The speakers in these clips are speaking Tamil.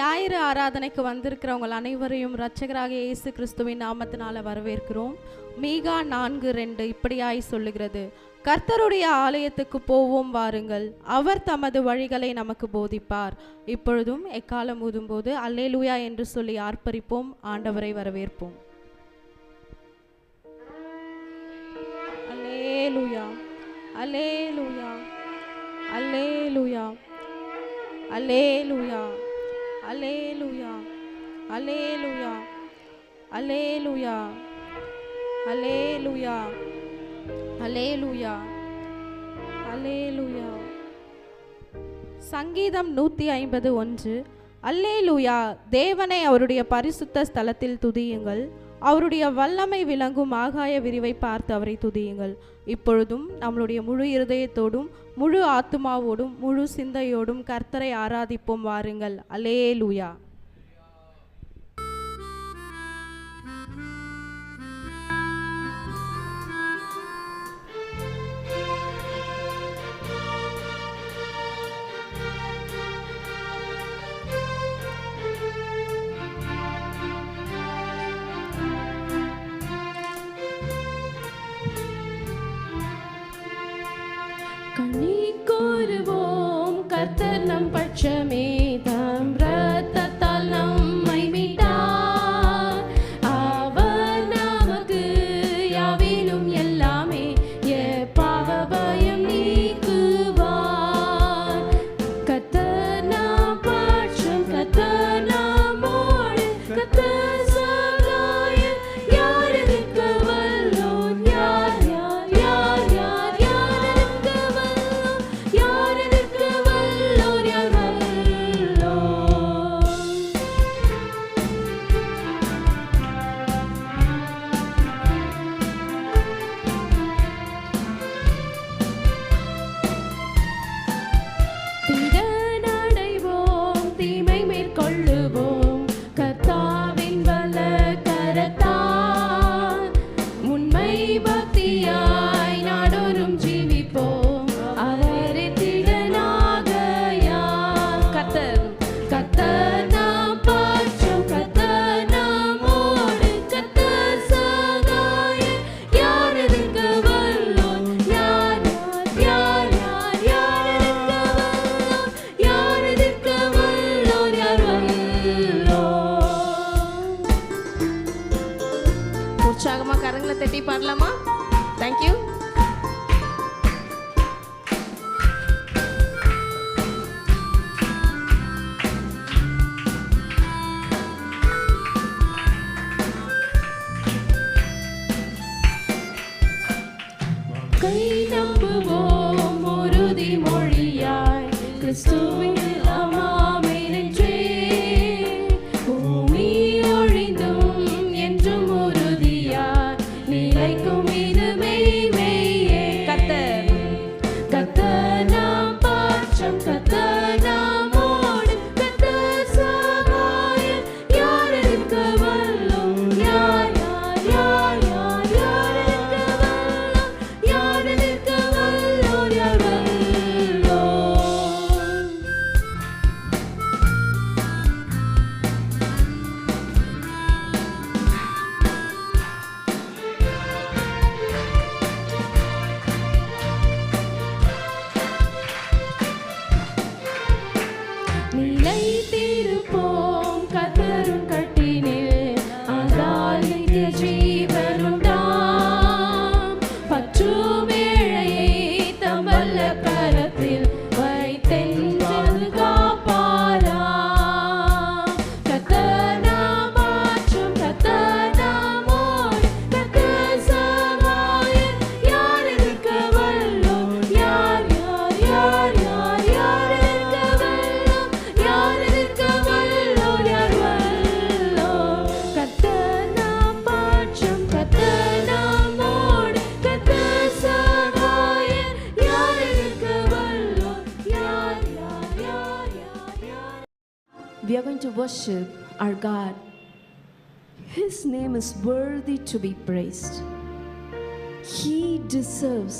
ஞாயிறு ஆராதனைக்கு வந்திருக்கிறவங்க அனைவரையும் இரட்சகராகிய இயேசு கிறிஸ்துவின் நாமத்தினால வரவேற்கிறோம். மீகா 4:2 இப்படியாய் சொல்லுகிறது, கர்த்தருடைய ஆலயத்துக்கு போவோம் வாருங்கள், அவர் தமது வழிகளை நமக்கு போதிப்பார். இப்பொழுதும் எக்காலம் ஊதும்போது அல்லேலூயா என்று சொல்லி ஆர்ப்பரிப்போம், ஆண்டவரை வரவேற்போம். அல்லேலூயா, அல்லேலூயா, அல்லேலூயா, அல்லேலூயா, அல்லேலூயா, அல்லேலூயா, அல்லேலூயா, அல்லேலூயா, அல்லேலூயா, அல்லேலூயா. சங்கீதம் 151. அல்லேலூயா, தேவனை அவருடைய பரிசுத்த ஸ்தலத்தில் துதியுங்கள், அவருடைய வல்லமை விளங்கும் ஆகாய விரிவை பார்த்து அவரை துதியுங்கள். இப்பொழுதும் நம்மளுடைய முழு இருதயத்தோடும் முழு ஆத்துமாவோடும் முழு சிந்தையோடும் கர்த்தரை ஆராதிப்போம் வாருங்கள். அல்லேலூயா. கண்ணி கூறுவோம், கர்த்தர் நம் பட்சமே, தம் இரத்தத்தால் நம்மை மீட்டார். அவர் நமக்கு யாவிலும் எல்லாமே, பாவ பயம் நீக்குவார். கர்த்தர் நம் பட்சம், கர்த்தர் நம்மோடு, கர்த்தர் சகாயம், யார் எதிர்க்க வல்லோன், யார் யார் யார் யார் யார் எதிர்க்க வல்லோன், யார் எதிர்க்க வல்லோன், யார் வல்லோன். திடனடைவோம், தீமை மேற்கொள்ளுவோம், கர்த்தாவின் வல்ல கரத்தால். உண்மை பக்தியாய் நாடோறும் ஜீவிப்போம், அவரே திடனாகையால். கர்த்தர் கர்த்தர் நம் பட்சம், கர்த்தர் நம்மோடு, கர்த்தர் சகாயம், யார் எதிர்க்க வல்லோன், யார் யார் யார் யார் எதிர்க்க வல்லோன், யார் எதிர்க்க வல்லோன், யார் வல்லோன். உற்சாகமா கரங்களை தட்டி பாடலாமா? தேங்க்யூ. கை நம்புவோம் உறுதி மொழியாய், கிறிஸ்துவின் அமாமென்றே. பூமி ஒழிந்தும் என்றும் உறுதியாய் நிலைக்கும் இது மெய்யே. கர்த்தர் கர்த்தர் நம் பட்சம், கர்த்தர் நம்மோடு, கர்த்தர் சகாயம், யார் எதிர்க்க வல்லோன், யார் யார் யார் யார் யார் எதிர்க்க வல்லோன், யார் எதிர்க்க வல்லோன், யார் வல்லோன். நிலைத்திருப்போம் கர்த்தரின் கட்டினில், ஆண்டால் நித்திய ஜீவனுண்டாம். பற்றும் ஏழையை தம் வல்ல கரத்தில் வைத்தென்று காப்பாராம். கர்த்தர் நம் பட்சம், கர்த்தர் நம்மோடு, கர்த்தர் சகாயம், யார் எதிர்க்க வல்லோன், யார் யார் யார் யார் யார் எதிர்க்க வல்லோன், யார் எதிர்க்க வல்லோன், யார் வல்லோன். கர்த்தர் நம் பட்சம், கர்த்தர் நம்மோடு, கர்த்தர் சகாயம், யார் எதிர்க்க வல்லோன், யார் யார் யார் யார் யார். We are going to worship our God. His name is worthy to be praised. He deserves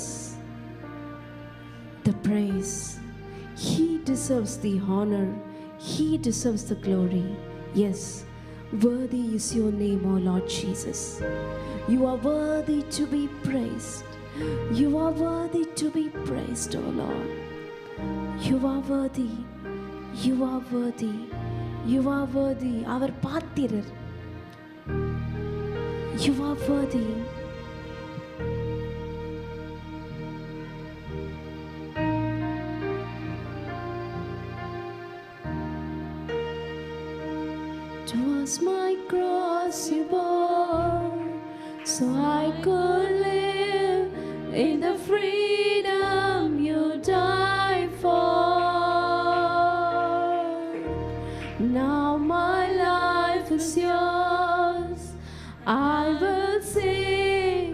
the praise. He deserves the honor. He deserves the glory. Yes, worthy is your name, O Lord Jesus. You are worthy to be praised. You are worthy to be praised, O Lord. You are worthy. You are worthy. You are worthy. Our பாத்திரர். You are worthy. Was my cross you bore, so I could live in the freedom you died for. Now my life is yours. I will sing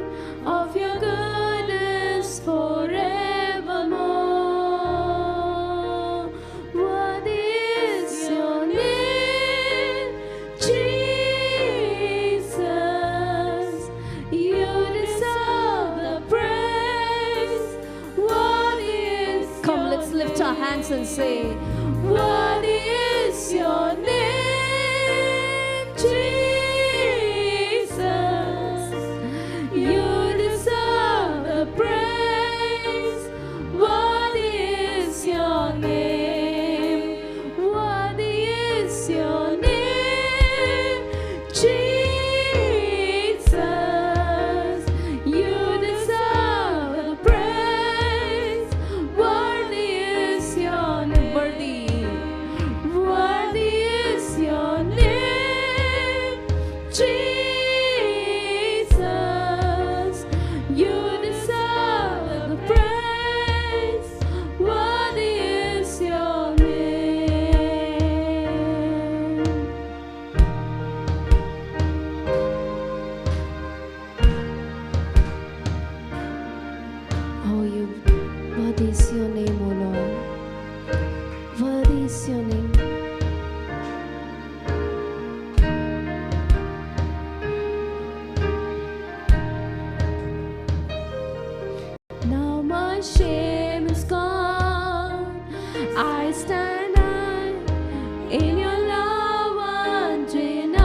of your goodness forevermore. Worthy is your name, Jesus. You deserve the praise. Worthy is Come, let's lift our hands and say, worthy is your name, Jesus. You deserve the praise. Worthy is your name. Worthy is your name, Jesus. You deserve the praise. Worthy is your name. Worthy is your name, Jesus. You deserve the praise. Worthy is your name. Oh, worthy is your name, O Lord. Worthy is your name. Now my shame is gone. I stand high in your love undeniable.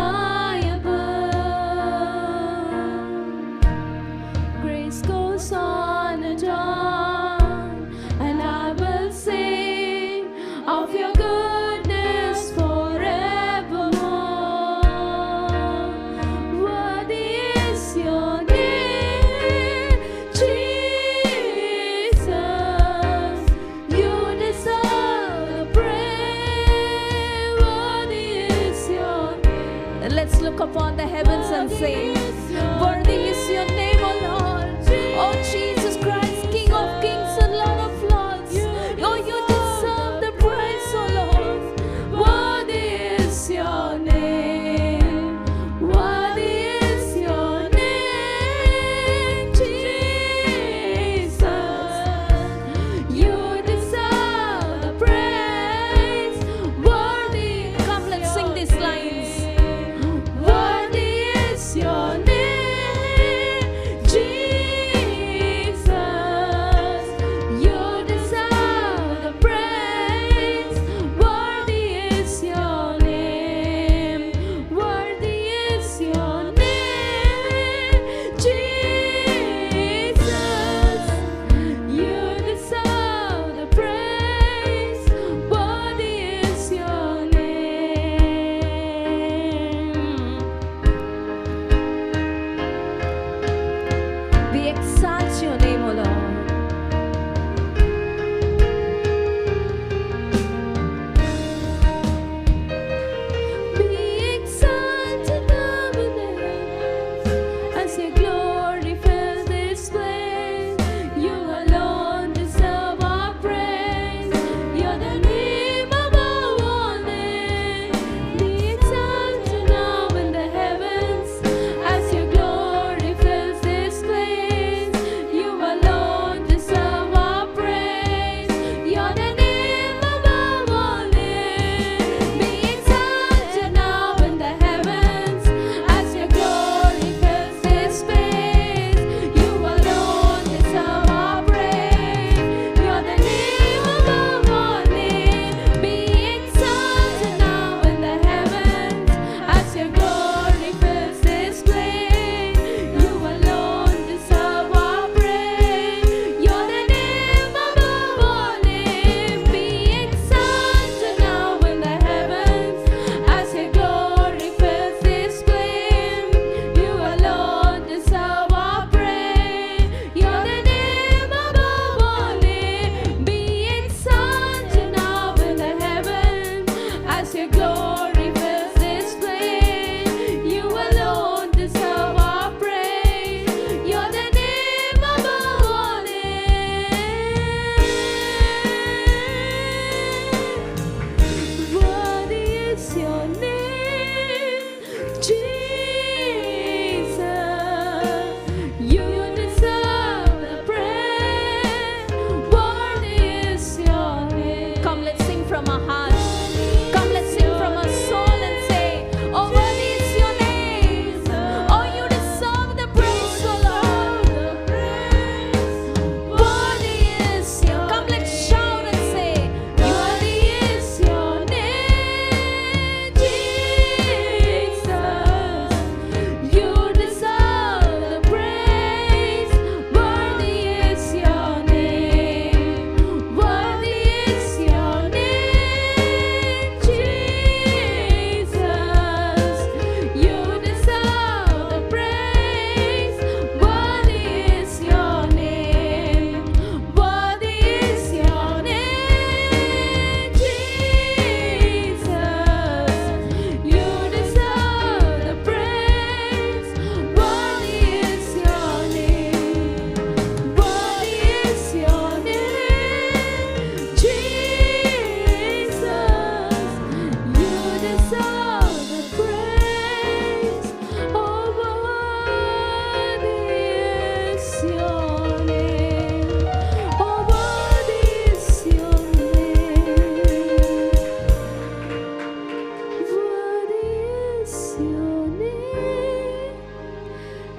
Grace goes on and on, and I will sing of your goodness forevermore. Worthy is your name, Jesus. You deserve the praise. Worthy is your name. Let's look upon the heavens and say, worthy is your name, O Lord. Oh, Jesus Christ, King of kings and Lord of lords. Oh, you deserve the praise, O Lord. Worthy is your name. Worthy is your name, Jesus. You deserve the praise. Worthy. Come, let's sing these lines. Worthy is your name, Jesus.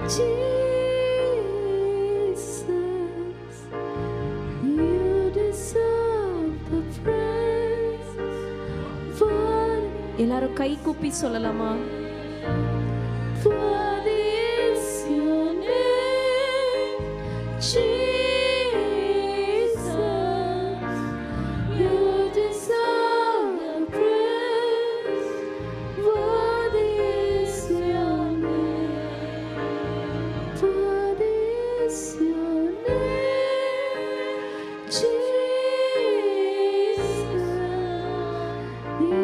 Jesus, you deserve the praise. எல்லாரும் கை கூப்பி சொல்லலாமா? Worthy is your name, Jesus, you deserve the praise. Worthy is your name, worthy is your name, Jesus, you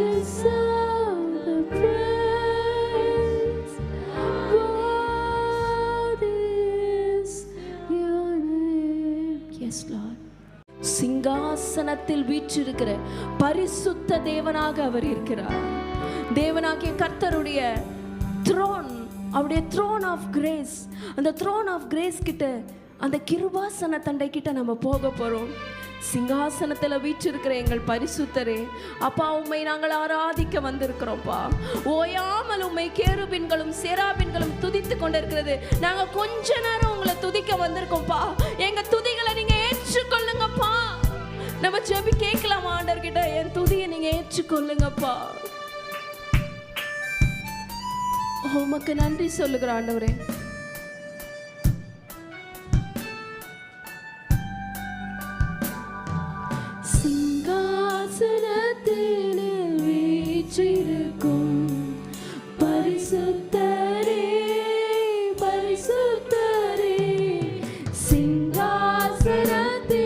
deserve the praise. Worthy is your name. Yes, Lord. சிங்காசனத்தில் வீற்றிருக்கிற பரிசுத்த தேவனாக அவர் இருக்கிறார். தேவனாகிய கர்த்தருடைய த்ரோன், அவருடைய த்ரோன் ஆஃப் கிரேஸ், அந்த த்ரோன் ஆஃப் கிரேஸ் கிட்ட, அந்த கிருபாசன தண்டை கிட்ட நம்ம போக போறோம். சிங்காசனத்தில் வீற்றிருக்கிற எங்கள் பரிசுத்தரே, அப்பா உம்மை நாங்கள் ஆராதிக்க வந்திருக்கிறோம்ப்பா. ஓயாமல் உம்மை கேருபின்களும் சேராபின்களும் துதித்து கொண்டிருக்கிறது. நாங்கள் கொஞ்ச நேரம் உங்களை துதிக்க வந்திருக்கோம்ப்பா. எங்க துதிகளை நீங்க ஏற்றுக்கொள்ளுங்கப்பா. நம்ம ஜெபி கேட்கலாம் ஆண்டவர்கிட்ட, என் துதியை நீங்க ஏற்றுக்கொள்ளுங்கப்பா. உமக்கு நன்றி சொல்லுகிற ஆண்டவரே. சிங்காசனத்தில் வீற்றிருக்கும் பரிசுத்தரே, பரிசுத்தரே, சிங்காசனத்தில்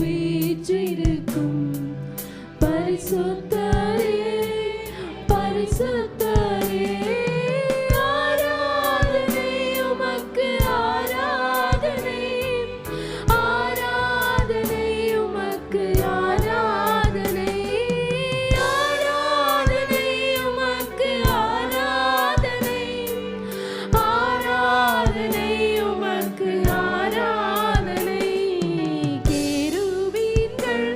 வீற்றிருக்கும் பரிசுத்தரே, பரிசுத்தரே, ஆராதனை உமக்கு, ஆராதனை, ஆராதனை உமக்கு, ஆராதனை, ஆராதனை உமக்கு, ஆராதனை, ஆராதனை உமக்கு, ஆராதனை. கேருபீன்கள்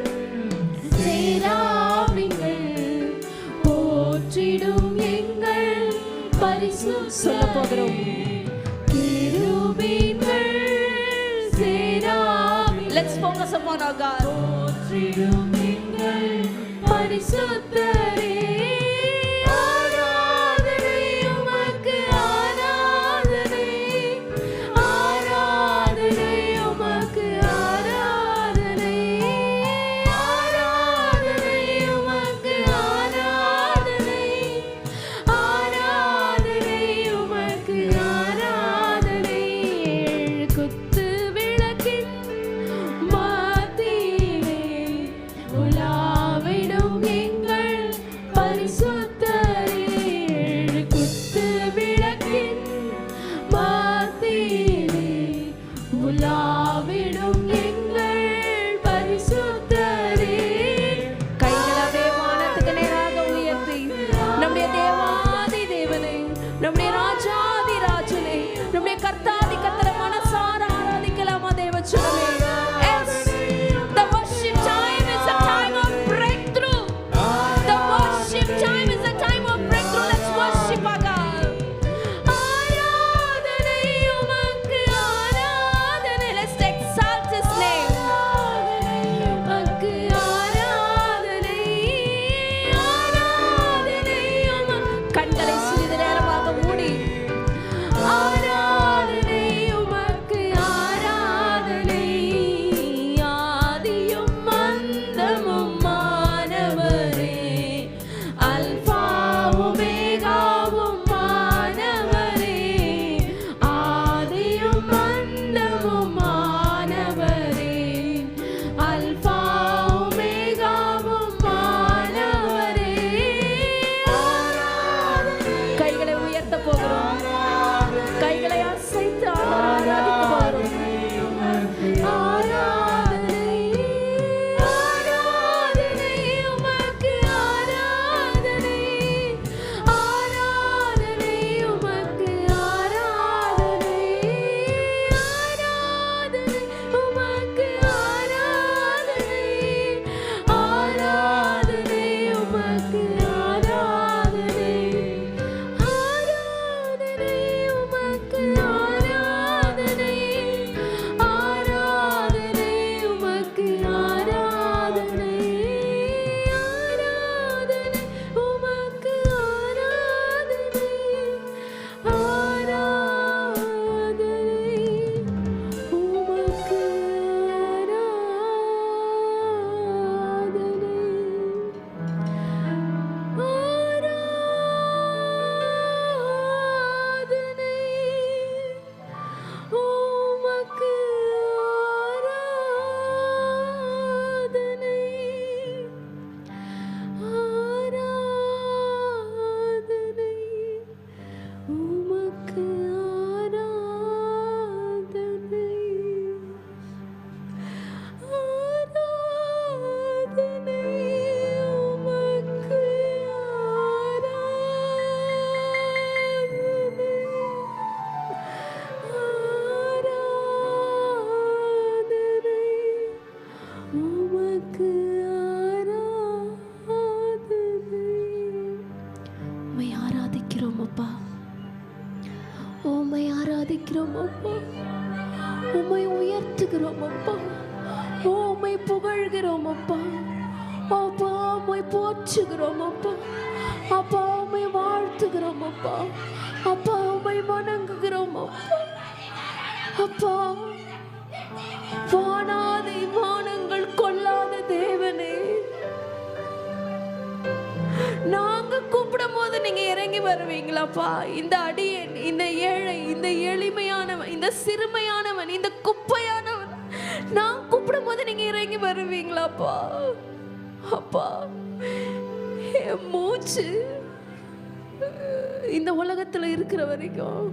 சேராபின்கள் போற்றிடும் எங்கள் சொல்ல போகிறோம். கேருபீன்கள் சேராபின்கள், let's focus upon our God. போற்றிடும் எங்கள் பரிசுத்தரே, ஆராதனை உமக்கு, ஆராதனை, ஆராதனை உமக்கு, ஆராதனை, ஆராதனை உமக்கு, ஆராதனை, ஆராதனை உமக்கு, ஆராதனை. குத்து விளக்கின் மத்தியிலே உலாவிடும் எங்கள் பரிசுத்தரே, குத்து விளக்கின் மத்தியிலே உலாவிடும் எங்கள் பரிசுத்தரே. கைகளை வானத்துக்கு நேராக உயர்த்தி நம்முடைய தேவாதி தேவனை, நம்முடைய ராஜாதி ராஜனை, நம்முடைய கர்த்தாதி கர்த்தரை மனசார ஆராதிக்கலாமா தேவச்சனமே? Yes, the worship time is a time of breakthrough. The worship time is a time of breakthrough. Let's worship our God. ஆராதனை உமக்கு, ஆராதனை. Let's exalt His name. உமக்கு ஆராதனை, ஆராதனை உமக்கு. கண்களை சிறிது நேரமாக மூடி ஆராதனை உம்மை ஆராதிக்கிறோம் அப்பா, உம்மை உயர்த்துகிறோம் அப்பா, உம்மை புகழ்கிறோம் அப்பா, அப்பா உம்மை போற்றுகிறோம் அப்பா, அப்பா உம்மை வாழ்த்துகிறோம் அப்பா, அப்பா உம்மை வணங்குகிறோம் அப்பா. அப்பா வானாதி வானங்கள் கொள்ளாத தேவனே, நாங்க கூப்பிடும் போது நீங்க இறங்கி வருவீங்களாப்பா? இந்த அடியேன், இந்த ஏழை, இந்த எளிமையானவன், இந்த சிறுமையானவன், இந்த குப்பையானவன், நான் கூப்பிடும் போது நீங்க இறங்கி வருவீங்களாப்பா? அப்பா என் மூச்சு இந்த உலகத்துல இருக்கிற வரைக்கும்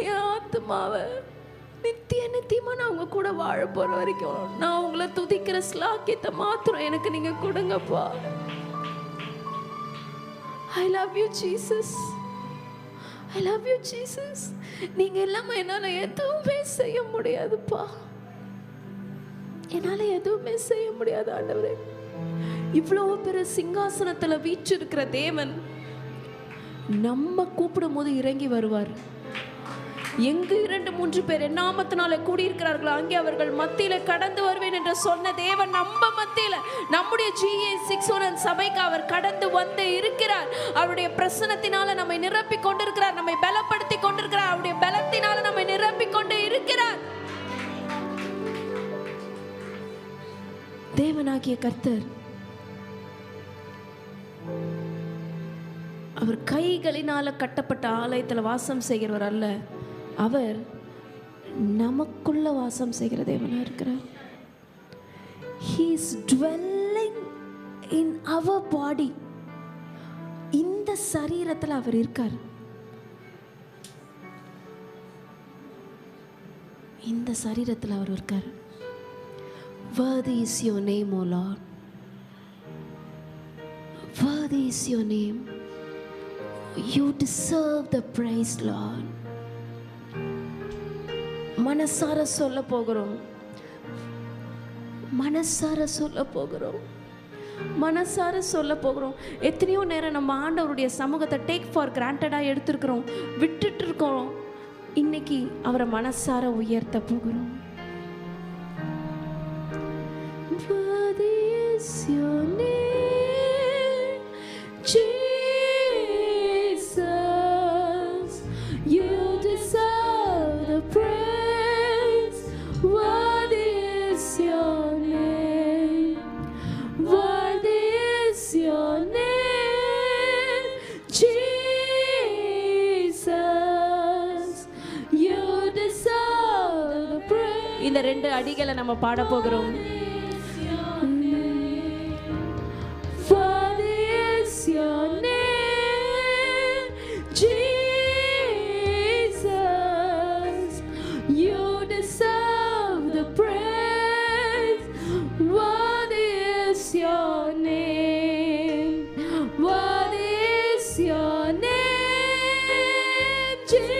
என் ஆத்மாவை நித்தியமா நான் உங்க கூட வாழ போற வரைக்கும் நான் உங்களை துதிக்கிற ஸ்லாக்கியத்தை மாத்திரம் எனக்கு நீங்க கொடுங்கப்பா. I love you Jesus, I love you Jesus. நீங்க இல்லாம என்னால எதுவுமே செய்ய முடியாதுப்பா, என்னால எதுவுமே செய்ய முடியாது ஆண்டவரே. இவ்வளவு பெரிய சிங்காசனத்துல வீற்றிருக்கிற தேவன் நம்ம கூப்பிடும் போது இறங்கி வருவார். எங்கு 2-3 பேர் என் நாமத்தினால கூடியிருக்கிறார்களோ அங்கே அவர்கள் மத்தியில கடந்து வருவேன் என்று சொன்ன தேவன் நம்ம மத்தியில, நம்முடைய GA601 சபைக்கு அவர் கடந்து வந்து இருக்கிறார். அவருடைய பிரசன்னத்தினால நம்மை நிரப்பி கொண்டிருக்கிறார், நம்மை பலப்படுத்தி கொண்டிருக்கிறார், அவருடைய பலத்தினால நம்மை நிரப்பி கொண்டு இருக்கிறார். தேவனாகிய கர்த்தர் அவர் கைகளினால கட்டப்பட்ட ஆலயத்துல வாசம் செய்கிறவர் அல்ல, அவர் நமக்குள்ள வாசம் செய்கிற தேவனா இருக்கிறார். He is dwelling in our body. இந்த சரீரத்துல அவர் இருக்கார், இந்த சரீரத்துல அவர் இருக்கார். Worthy is your name, O Lord. Worthy is your name. You deserve the praise, Lord. மனசார சொல்ல போகிறோம், மனசார சொல்ல போகிறோம், மனசார சொல்ல போகிறோம். எத்தனையோ நேரம் நம்ம ஆண்டவருடைய சமூகத்தை டேக் ஃபார் கிராண்டடா எடுத்திருக்கிறோம், விட்டுட்டு இருக்கோம். இன்னைக்கு அவரை மனசார உயர்த்த போகிறோம். Worthy is your name, Jesus. You deserve the praise. Worthy is your name. Worthy is your name, Jesus. You deserve the praise. இந்த 2 அடிகளை நம்ம பாட போகிறோம். Worthy is your name, Jesus. You deserve the praise. Worthy is your name. Worthy is your name, Jesus.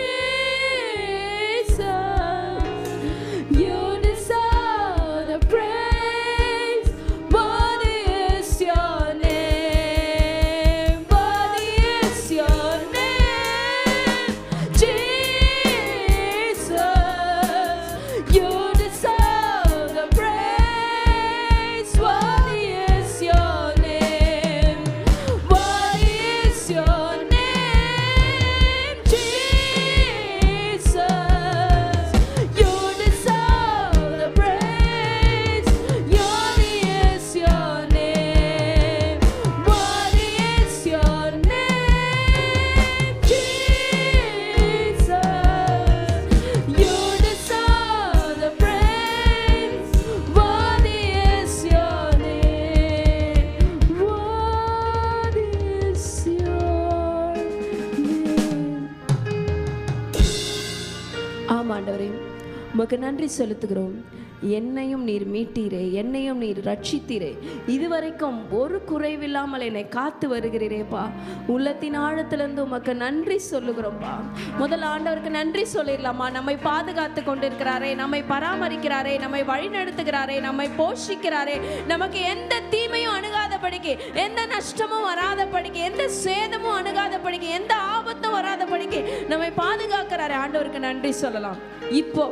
You deserve the praise. Worthy is your name. Worthy is your name, Jesus. You deserve the praise. Worthy is your name. Worthy is your name, Jesus. You deserve the praise. Worthy is your name. Worthy is your name, Jesus. You deserve the praise. Worthy is your name. Worthy is your name. ஆமாண்டவரே, உமக்கு நன்றி செலுத்துகிறோம். என்னையும் நீர் மீட்டீரே, என்னையும் நீர் ரட்சித்தீரே, இதுவரைக்கும் ஒரு குறைவில்லாமல் என்னை காத்து வருகிறீரேப்பா. உள்ளத்தின் ஆழத்திலிருந்து உமக்கு நன்றி சொல்லுகிறோம்ப்பா. முதல்ல ஆண்டவருக்கு நன்றி சொல்லிடலாமா? நம்மை பாதுகாத்து கொண்டிருக்கிறாரே, நம்மை பராமரிக்கிறாரே, நம்மை வழிநடத்துகிறாரே, நம்மை போஷிக்கிறாரே, நமக்கு எந்த தீமையும் அணுகாதபடிக்கு, எந்த நஷ்டமும் வராதபடிக்கு, எந்த சேதமும் அணுகாதபடிக்கு, எந்த ஆபத்தும் வராதபடிக்கு நம்மை பாதுகாக்கிறாரே. ஆண்டவருக்கு நன்றி சொல்லலாம். இப்போ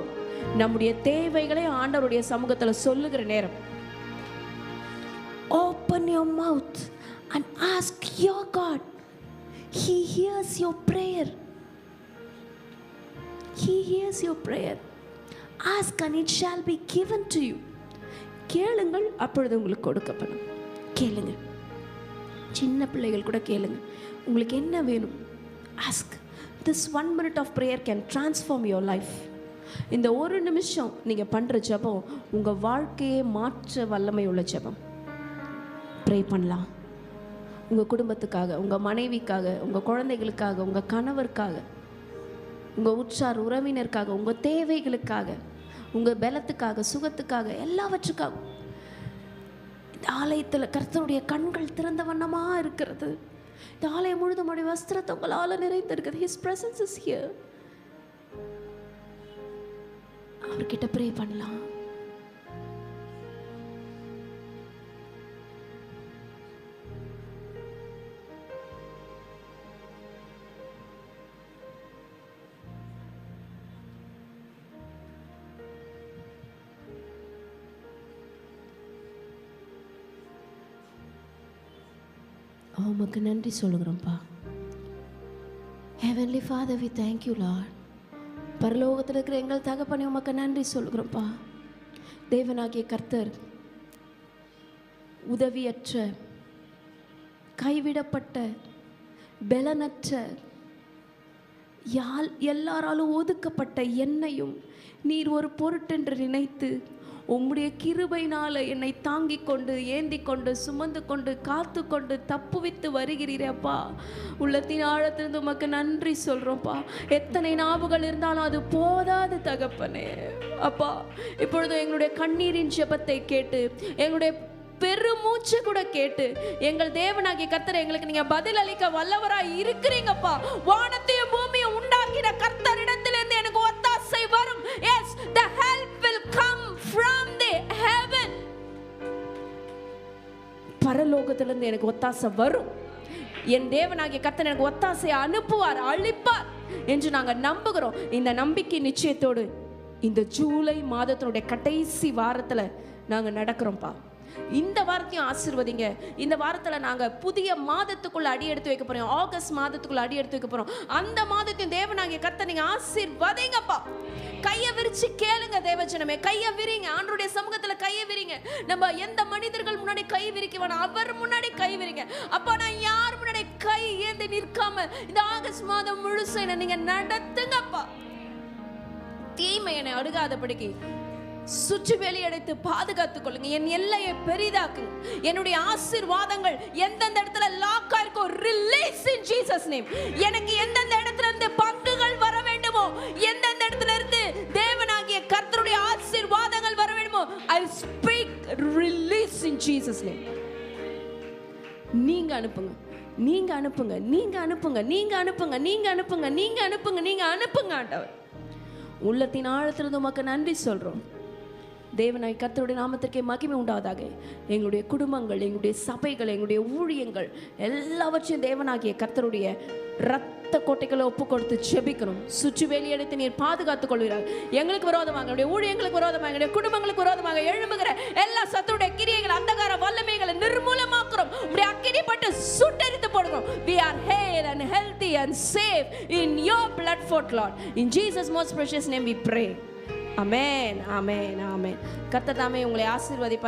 நம்முடைய தேவைகளை ஆண்டவருடைய சமூகத்தில் சொல்லுகிற நேரம். Open your mouth and ask your God. He hears your prayer. He hears your prayer. Ask and it shall be given to you. கேளுங்கள், அப்பொழுது உங்களுக்கு கொடுக்கப்படும். கேளுங்க. சின்ன பிள்ளைகள் கூட கேளுங்க, உங்களுக்கு என்ன வேணும்? Ask. This 1 minute of prayer can transform your life. இந்த ஒரு நிமிஷம் நீங்கள் பண்ணுற ஜெபம் உங்கள் வாழ்க்கையை மாற்ற வல்லமை உள்ள ஜெபம். ப்ரே பண்ணலாம். உங்கள் குடும்பத்துக்காக, உங்கள் மனைவிக்காக, உங்கள் குழந்தைகளுக்காக, உங்கள் கணவருக்காக, உங்கள் உற்றார் உறவினருக்காக, உங்கள் தேவைகளுக்காக, உங்கள் பலத்துக்காக, சுகத்துக்காக, எல்லாவற்றுக்காக. இந்த ஆலயத்தில் கர்த்தருடைய கண்கள் திறந்த வண்ணமாக இருக்கிறது. இந்த ஆலயம் முழுதும் உடைய வஸ்திரத்தை உங்களால் நிறைந்திருக்கிறது. His presence is here. அவர்கிட்ட ப்ரே பண்ணலாம். உமக்கு நன்றி சொல்லுகிறோம்ப்பா. Heavenly Father, we thank you, Lord. பரலோகத்தில் இருக்கிற எங்கள் தகப்பனே, உமக்கு நன்றி சொல்லுகிறோம்ப்பா. தேவனாகிய கர்த்தர் உதவியற்ற, கைவிடப்பட்ட, பலனற்ற, எல்லாராலும் ஒதுக்கப்பட்ட என்னையும் நீர் ஒரு பொருட்டென்று நினைத்து உம்முடைய கிருபையினால என்னை தாங்கிக் கொண்டு, ஏந்தி கொண்டு, சுமந்து கொண்டு, காத்து கொண்டு, தப்புவித்து வருகிறீரப்பா. உள்ளத்தின் ஆழத்திலிருந்து உமக்கு நன்றி சொல்கிறோம்ப்பா. எத்தனை நாவுகள் இருந்தாலும் அது போதாது தகப்பனே. அப்பா, இப்பொழுது எங்களுடைய கண்ணீரின் ஜெபத்தை கேட்டு, எங்களுடைய பெருமூச்சு கூட கேட்டு, எங்கள் தேவனாகிய கர்த்தர் எங்களுக்கு நீங்க பதில் அளிக்க வல்லவராய் இருக்கிறீங்கப்பா. வானத்தையும் பூமியும் உண்டாக்கின கர்த்தரிடத்திலிருந்து எனக்கு ஒத்தாசை வரும். Yes, the help will come from the heaven. பரலோகத்திலிருந்து எனக்கு ஒத்தாசை வரும். என் தேவனாகிய கர்த்தர் எனக்கு ஒத்தாசையை அனுப்புவார், அளிப்பார் என்று நாங்கள் நம்புகிறோம். இந்த நம்பிக்கை நிச்சயத்தோடு இந்த ஜூலை மாதத்தினுடைய கடைசி வாரத்தில் நாங்கள் நடக்கிறோம்ப்பா. இந்த வாரத்தையும் ஆசீர்வதிங்க. இந்த வாரத்தில் நாங்கள் புதிய மாதத்துக்குள்ள அடி எடுத்து வைக்க போறோம். ஆகஸ்ட் மாதத்துக்குள்ள அடி எடுத்து வைக்க போறோம். அந்த மாதத்தையும் தேவனாகிய கர்த்தர் நீங்க ஆசீர்வதிங்கப்பா. கையை விரிச்சு கேளுங்க தேவஜனமே, கையை விரிங்க. ஆண்டவருடைய சமூகத்தில் கையை விரிங்க. நம்ம எந்த மனிதர்கள் முன்னாடி கை விரிக்க வேணாம், அவர் முன்னாடி கை விரிங்க. அப்பா, நான் யார் முன்னாடி கை ஏந்தி நிற்காம இந்த ஆகஸ்ட் மாதம் முழுசு என்ன நீங்க நடத்துங்கப்பா. தீமை என்னை அணுகாதபடிக்கு சுற்றி வெளியடைத்து பாதுகாத்துக் கொள்ளுங்க. என் எல்லையை பெரிதாக்குங்க. என்னுடைய ஆசீர்வாதங்கள் எந்தெந்த இடத்துல லாக் ஆயிருக்கோ, ரிலீஸ் இன் ஜீசஸ் நேம். எனக்கு எந்தெந்த இடத்துல இருந்து பங்குகள் வர வேண்டுமோ, எந்தெந்த இடத்துல இருந்து தேவனாகிய கர்த்தருடைய ஆசீர்வாதங்கள் வர வேண்டுமோ, I speak release in Jesus name. நீங்க அனுப்புங்க, நீங்க அனுப்புங்க, நீங்க அனுப்புங்க, நீங்க அனுப்புங்க, நீங்க அனுப்புங்க, நீங்க அனுப்புங்க, நீங்க அனுப்புங்க. ஆண்டவர், உள்ளத்தின் ஆழத்திலிருந்து உமக்கு நன்றி சொல்றோம். தேவனாய் கர்த்தருடைய நாமத்திற்கே மகிமை உண்டாவதாக. எங்களுடைய குடும்பங்கள், எங்களுடைய சபைகள், எங்களுடைய ஊழியங்கள் எல்லாவற்றையும் தேவனாகிய கர்த்தருடைய இரத்த கோட்டைகளை ஒப்பு கொடுத்து செபிக்கணும். சுற்றி வேலியடைத்து நீர் பாதுகாத்துக் கொள்கிறார். எங்களுக்கு விரோதமாக, எங்களுடைய ஊழியங்களுக்கு விரோதமாக, எங்களுடைய குடும்பங்களுக்கு விரோதமாக எழும்புகிற எல்லா சத்துடைய கிரியைகள், அந்தகார வல்லமைகளை நிர்மூலமாக்குறோம். உம்முடைய அக்கினிப்பட்டு சுட்டெரித்து போடுகிறோம். We are hale and healthy and safe in your blood fought Lord. In Jesus most precious name we pray. Amen, amen, amen. கர்த்தர் தாமே உங்களை ஆசீர்வதிப்பார்.